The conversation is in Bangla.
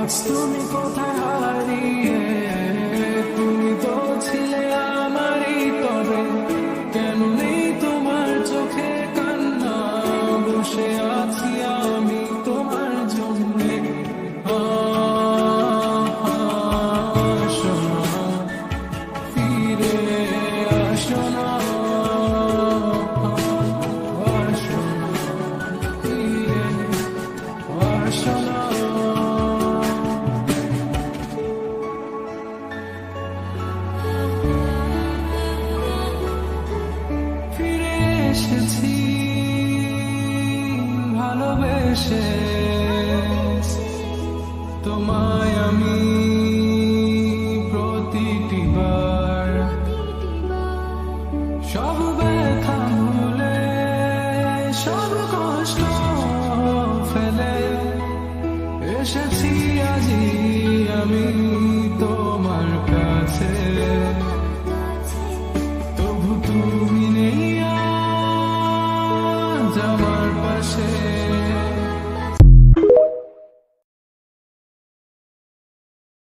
আজ তুমি কোথায় হারিয়ে, তুমি তো ছিলে আমারই, তবে কেন নেই তোমার চোখে কান্না? বসে আছি আমি তোমার জন্যে। আসো না, ফিরে আসো না, আসো না, ফিরে আসো না। ফিরে এসেছি ভালোবেসে, তোমায় আমি প্রতিটি বার সব ব্যথা ভুলে, সব কষ্ট ফেলে এসেছি আজি আমি তোমার কাছে। তবু তুমি নেই আজ আমার পাশে।